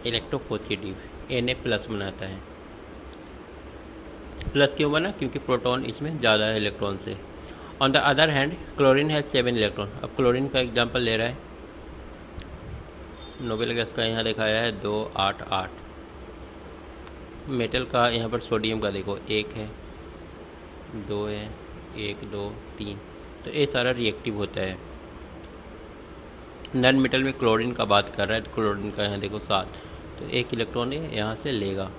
इलेक्ट्रोपॉजिटिव। Na प्लस बनाता है। प्लस क्यों बना, क्योंकि प्रोटॉन इसमें ज़्यादा है इलेक्ट्रॉन से। On the other hand chlorine has 7 electron. अब क्लोरीन का एग्जांपल ले रहा है, नोबेल गैस का यहाँ दिखाया है 2 8 8। मेटल का यहाँ पर सोडियम का देखो 1 है 2 है 1 2 3। तो ये सारा रिएक्टिव होता है। नॉन मेटल में क्लोरीन का बात कर रहा है, तो क्लोरीन का यहाँ देखो 7। तो एक इलेक्ट्रॉन यहाँ से लेगा।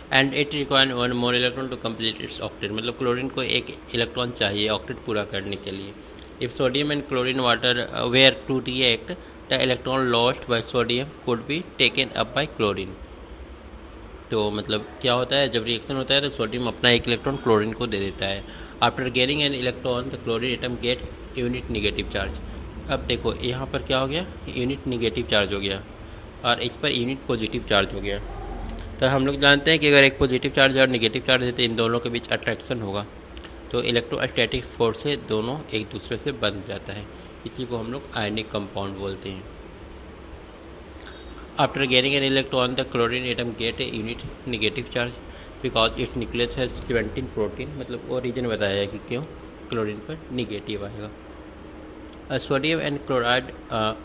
And it require 1 more electron to complete its octet. मतलब क्लोरीन को एक इलेक्ट्रॉन चाहिए ऑक्टेट पूरा करने के लिए। If sodium and chlorine water were to react the electron lost by sodium could be taken up by chlorine. तो मतलब क्या होता है, जब रिएक्शन होता है तो सोडियम अपना एक इलेक्ट्रॉन क्लोरीन को दे देता है। After gaining an electron the chlorine atom get unit negative charge. अब देखो यहाँ पर क्या हो गया, यूनिट निगेटिव चार्ज हो गया और इस पर यूनिट पॉजिटिव चार्ज हो गया। तो हम लोग जानते हैं कि अगर एक पॉजिटिव चार्ज और नेगेटिव चार्ज है तो इन दोनों के बीच अट्रैक्शन होगा। तो इलेक्ट्रोस्टैटिक फोर्स से दोनों एक दूसरे से बंध जाता है। इसी को हम लोग आयनिक कंपाउंड बोलते हैं। After gaining an electron the chlorine atom gate a unit negative charge because it's nucleus has 17 protein. मतलब वो रीजन बताया है कि क्यों क्लोरीन पर निगेटिव आएगा। Sodium and chloride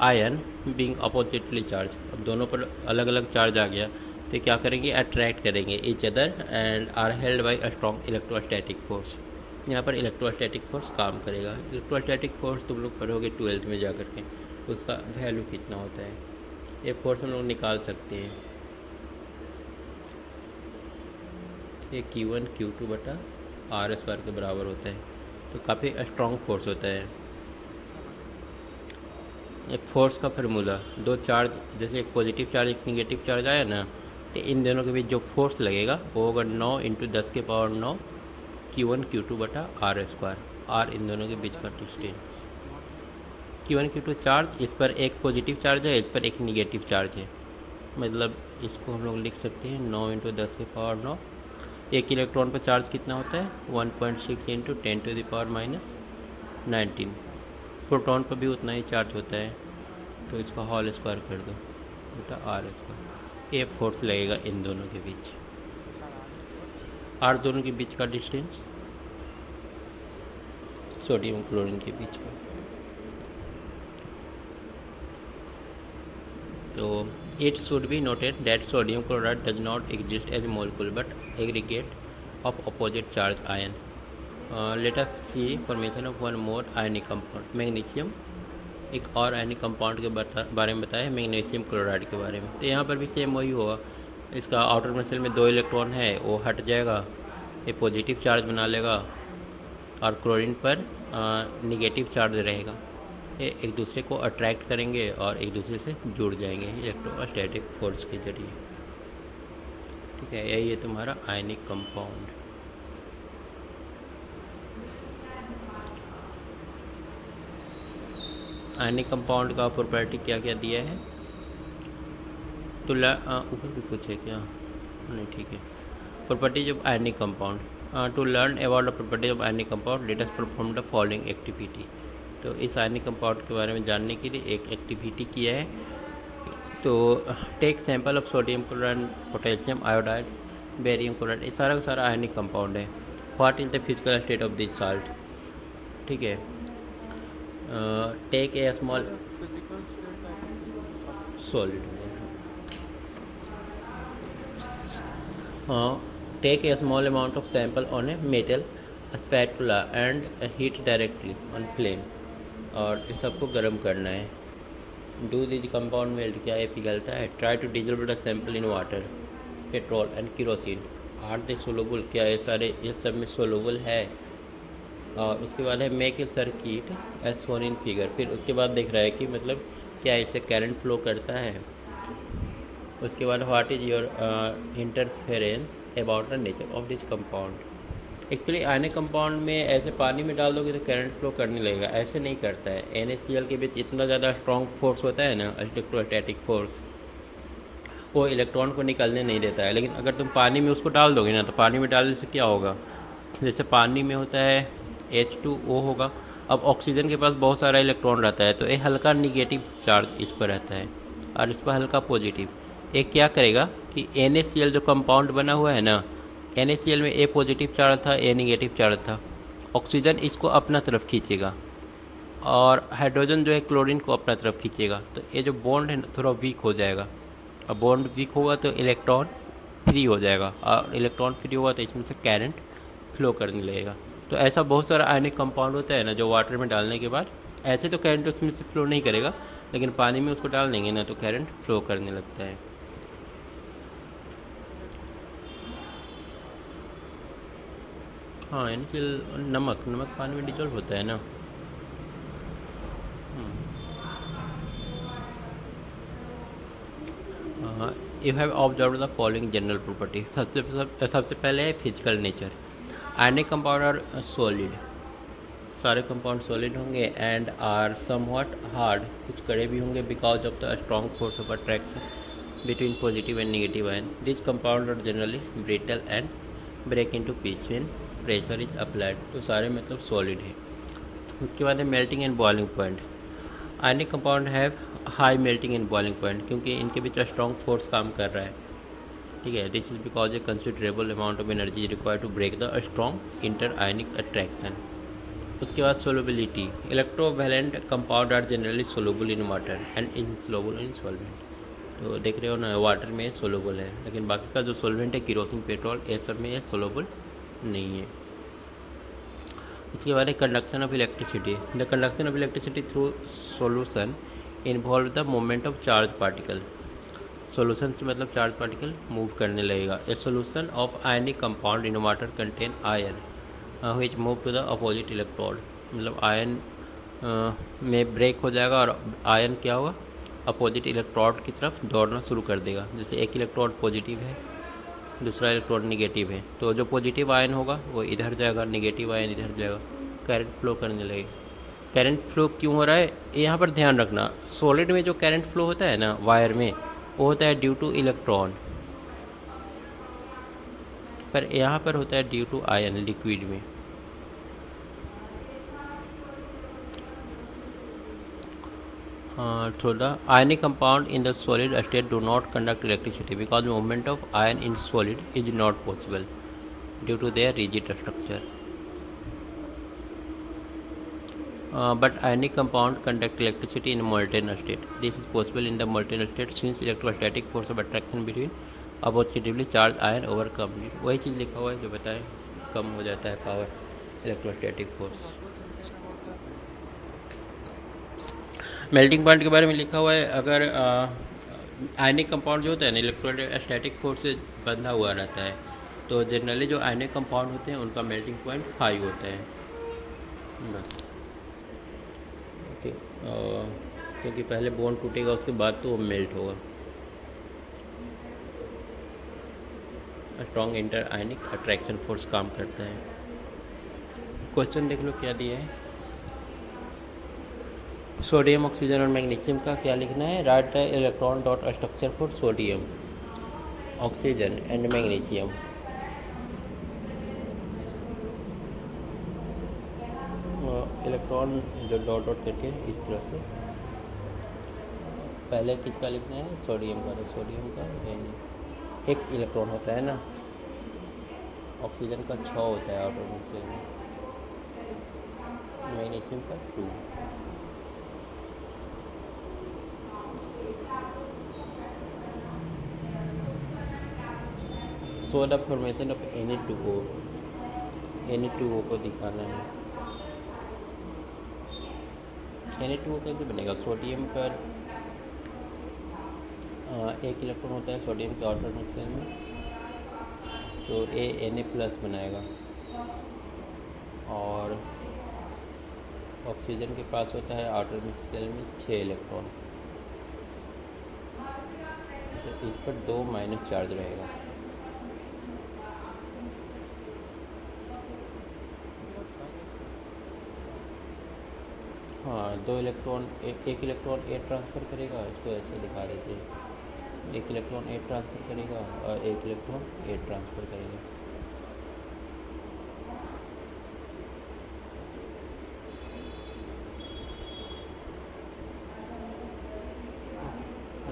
ion being oppositely charge. अब दोनों पर अलग अलग चार्ज आ गया तो क्या करेंगे, अट्रैक्ट करेंगे each other and are held by a strong electrostatic force. यहाँ पर इलेक्ट्रोस्टैटिक फोर्स काम करेगा। इलेक्ट्रोस्टैटिक फोर्स तुम लोग पढ़ोगे 12th में जा कर के, उसका वैल्यू कितना होता है ये फोर्स हम लोग निकाल सकते हैं। ये Q1 Q2 बटा R स्क्वायर के बराबर होता है। तो काफ़ी स्ट्रॉन्ग फोर्स होता है। एक फोर्स का फार्मूला, दो चार्ज जैसे एक पॉजिटिव चार्ज एक निगेटिव चार्ज आया ना, तो इन दोनों के बीच जो फोर्स लगेगा वो होगा 9 × 10 के पावर 9 Q1 Q2 बटा R स्क्वायर। R इन दोनों के बीच का डिस्टेंस। Q1 Q2 चार्ज, इस पर एक पॉजिटिव चार्ज है, इस पर एक निगेटिव चार्ज है। मतलब इसको हम लोग लिख सकते हैं 9 × 10 के पावर 9। एक इलेक्ट्रॉन पर चार्ज कितना होता है 1.6 × 10⁻⁹। प्रोटॉन पर भी उतना ही चार्ज होता है। तो इसका होल स्क्वायर कर दो बटा R स्क्वायर। ए फोर्स लगेगा इन दोनों के बीच। आर दोनों के बीच का डिस्टेंस सोडियम क्लोरीन के बीच का। तो it should be noted that sodium chloride does not exist as a molecule but aggregate of opposite charge ion. Let us see formation of one more ionic compound, magnesium. एक और ionic compound के बारे में बताया, magnesium chloride के बारे में। तो यहाँ पर भी सेम वही होगा, इसका आउटर मसल में 2 इलेक्ट्रॉन है, वो हट जाएगा, ये पॉजिटिव चार्ज बना लेगा और क्लोरीन पर निगेटिव चार्ज रहेगा। ये एक दूसरे को अट्रैक्ट करेंगे और एक दूसरे से जुड़ जाएंगे इलेक्ट्रोस्टैटिक फोर्स के जरिए। ठीक है, यही है तुम्हारा आयनिक कंपाउंड। आयनिक कंपाउंड का प्रॉपर्टी क्या क्या दिया है? तो ऊपर भी कुछ है क्या? नहीं, ठीक है। Properties of ionic compound. To learn about the properties of ionic compound let us perform the following activity. तो इस आयनिक कंपाउंड के बारे में जानने के लिए एक एक्टिविटी किया है। तो take sample of sodium chloride, potassium iodide, barium chloride, ये सारा का सारा आयनिक कंपाउंड है। What is the physical state of this salt? ठीक है, take a small solid, take a small amount of sample on a metal spatula and heat directly on flame, और इस सबको गर्म करना है। डू दिस कंपाउंड मेल्ट, क्या ये पिघलता है? Try to dissolve the sample in water, petrol and kerosene, are they soluble, क्या ये सारे ये सब में सोलुबल है? और उसके बाद है make a circuit as shown in figure, फिर उसके बाद देख रहा है कि मतलब क्या इससे करंट फ्लो करता है। उसके बाद what is your interference about the nature of this compound. Actually ionic compound में ऐसे पानी में डाल दोगे तो करंट फ्लो करने लगेगा, ऐसे नहीं करता है। NaCl के बीच इतना ज़्यादा स्ट्रॉन्ग फोर्स होता है ना, इलेक्ट्रोस्टैटिक फोर्स, वो इलेक्ट्रॉन को निकलने नहीं देता है। लेकिन अगर तुम पानी में उसको डाल दोगे ना, तो पानी में डालने से क्या होगा? जैसे पानी में होता है H2O होगा, अब ऑक्सीजन के पास बहुत सारा इलेक्ट्रॉन रहता है, तो ये हल्का निगेटिव चार्ज इस पर रहता है और इस पर हल्का पॉजिटिव। एक क्या करेगा कि NaCl जो कंपाउंड बना हुआ है ना, NaCl में A पॉजिटिव चार्ज था, A निगेटिव चार्ज था, ऑक्सीजन इसको अपना तरफ खींचेगा और हाइड्रोजन जो है क्लोरीन को अपना तरफ खींचेगा। तो ये जो बॉन्ड है थोड़ा वीक हो जाएगा, और बॉन्ड वीक होगा तो इलेक्ट्रॉन फ्री हो जाएगा, और इलेक्ट्रॉन फ्री होगा तो इसमें से करंट फ्लो करने लगेगा। तो ऐसा बहुत सारा आयनिक कंपाउंड होता है ना, जो वाटर में डालने के बाद ऐसे तो करंट उसमें से फ्लो नहीं करेगा, लेकिन पानी में उसको डाल देंगे ना तो करंट फ्लो करने लगता है। हाँ, NaCl नमक पानी में डिजोल्व होता है ना। You have observe the following general property. सबसे पहले है physical nature. Ionic compound are solid, सारे कंपाउंड सॉलिड होंगे, एंड आर समवॉट हार्ड, कुछ कड़े भी होंगे, because of the strong force of attraction between positive and negative ion. This compound are generally brittle and break into piece when pressure is applied. तो सारे मतलब solid है। उसके बाद है melting and boiling point. Ionic compound have high melting and boiling point, क्योंकि इनके बीच strong force काम कर रहा है। ठीक है, this is because a considerable amount of energy required to break the strong inter ionic attraction. उसके बाद solubility. Electrovalent compound are generally soluble in water and insoluble in solvent. तो देख रहे हो ना, वाटर में सोलुबल है, लेकिन बाकी का जो सॉल्वेंट है केरोसिन, पेट्रोल, ये सब में सोलुबल नहीं है। इसके बाद है conduction of electricity. The conduction of electricity through solution involve the movement of charge particle. Solution से मतलब चार्ज पार्टिकल मूव करने लगेगा। A solution of ionic compound in water contain ion which move to the opposite electrode. मतलब ion में break हो जाएगा और ion क्या होगा, अपोजिट इलेक्ट्रोड की तरफ दौड़ना शुरू कर देगा। जैसे एक इलेक्ट्रोड पॉजिटिव है, दूसरा इलेक्ट्रोड निगेटिव है, तो जो पॉजिटिव आयन होगा वो इधर जाएगा, निगेटिव आयन इधर जाएगा, करंट फ्लो करने लगेगा। करंट फ्लो क्यों हो रहा है यहाँ पर ध्यान रखना। सॉलिड में जो करंट फ्लो होता है ना वायर में, वो होता है ड्यू टू इलेक्ट्रॉन, पर यहाँ पर होता है ड्यू टू आयन लिक्विड में। So the ionic compound in the solid state do not conduct electricity because movement of ion in solid is not possible due to their rigid structure. But ionic compound conduct electricity in molten state. This is possible in the molten state since electrostatic force of attraction between oppositively charged ion overcome. वही चीज़ लिखा हुआ है जो बताएं कम हो जाता है power electrostatic force. Melting point के बारे में लिखा हुआ है अगर आयनिक कंपाउंड जो होता है ना इलेक्ट्रोस्टैटिक फोर्स से बंधा हुआ रहता है तो जनरली जो आयनिक कंपाउंड होते हैं उनका मेल्टिंग पॉइंट हाई होता है बस। ओके क्योंकि पहले बॉन्ड टूटेगा उसके बाद तो वो मेल्ट होगा। Strong inter ionic attraction force काम करता है। क्वेश्चन देख लो क्या दिया है। सोडियम ऑक्सीजन और मैग्नीशियम का क्या लिखना है। Right the electron dot structure for sodium oxygen and magnesium. Electron जो डॉट डॉट करके इस तरह से पहले किसका लिखना है सोडियम का। तो सोडियम का एक इलेक्ट्रॉन होता है ना, ऑक्सीजन का 6 होता है आउटर मोस्ट में, मैग्नीशियम का 2। So the formation of Na2O, Na2O को दिखाना है। Na2O कैसे बनेगा। सोडियम पर एक इलेक्ट्रॉन होता है सोडियम के आउटर मिक्सचर में तो Na+ बनाएगा और ऑक्सीजन के पास होता है आउटर मिक्सचर में 6 इलेक्ट्रॉन तो इस पर 2 माइनस चार्ज रहेगा। हाँ 2 इलेक्ट्रॉन एक इलेक्ट्रॉन ए ट्रांसफ़र करेगा, इसको ऐसे दिखा रहे थे, एक इलेक्ट्रॉन ए ट्रांसफ़र करेगा और एक इलेक्ट्रॉन ए ट्रांसफ़र करेगा।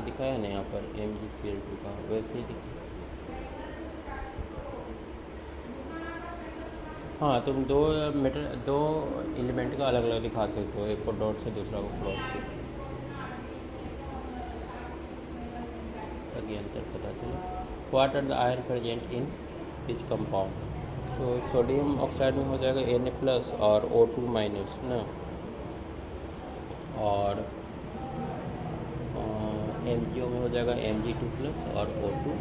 दिखाया ना यहाँ पर Mg(Cl2) का वैसे ही दिखा। हाँ तुम दो एलिमेंट का अलग अलग दिखा सकते हो, एक को डॉट से दूसरा को क्रॉस से, ताकि अंतर पता चले। What are the ion present in this compound. तो सोडियम ऑक्साइड में हो जाएगा Na+ और O2- ना, और MgO में हो जाएगा Mg2+ और O2-।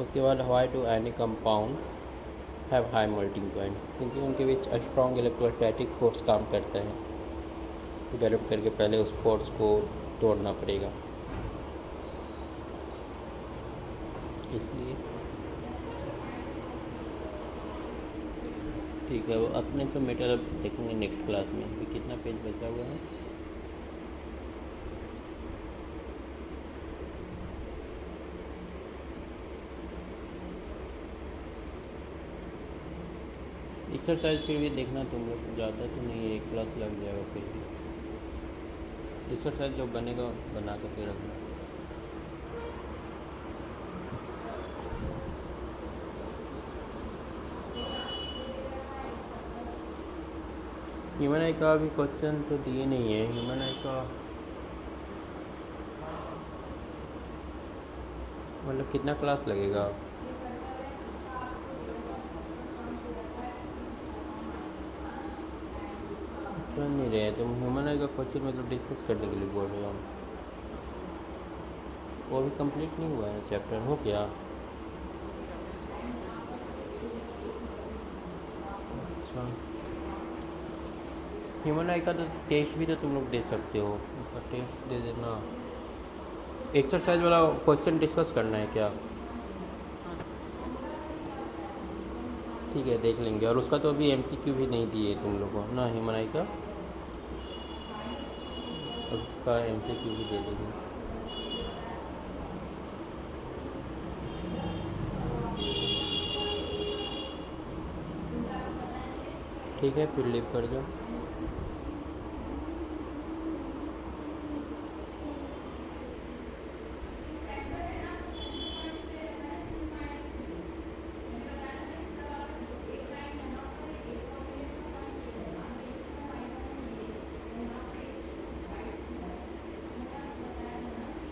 उसके बाद why do ionic compound have high melting point, क्योंकि उनके बीच स्ट्रॉन्ग इलेक्ट्रोस्टैटिक फोर्स काम करता है, डेवलप करके पहले उस फोर्स को तोड़ना पड़ेगा इसलिए। ठीक है, वो अपने सब मेटल अब देखेंगे नेक्स्ट क्लास में। अभी कितना पेज बचा हुआ है। एक्सरसाइज फिर भी देखना तुम लोग, ज़्यादा तो नहीं है, 1 क्लास लग जाएगा। फिर भी एक्सरसाइज जो बनेगा बना के फिर रखना। ह्यूमन आई का भी क्वेश्चन तो दिए नहीं है। ह्यूमन आई का मतलब कितना क्लास लगेगा। समझ नहीं रहे तुम। ह्यूमन आई का क्वेश्चन मतलब डिस्कस करने के लिए बोल रहे हो हम। वो भी कंप्लीट नहीं हुआ है चैप्टर, हो गया। अच्छा, ह्यूमन आई का तो टेस्ट भी तो तुम लोग दे सकते हो, उसका टेस्ट दे देना। एक्सरसाइज वाला क्वेश्चन डिस्कस करना है क्या। ठीक है देख लेंगे। और उसका तो अभी MCQ भी नहीं दिए तुम लोगों को ना ह्यूमन आई का, उसका MCQ भी दे देंगे। ठीक है फिर लीव कर दो।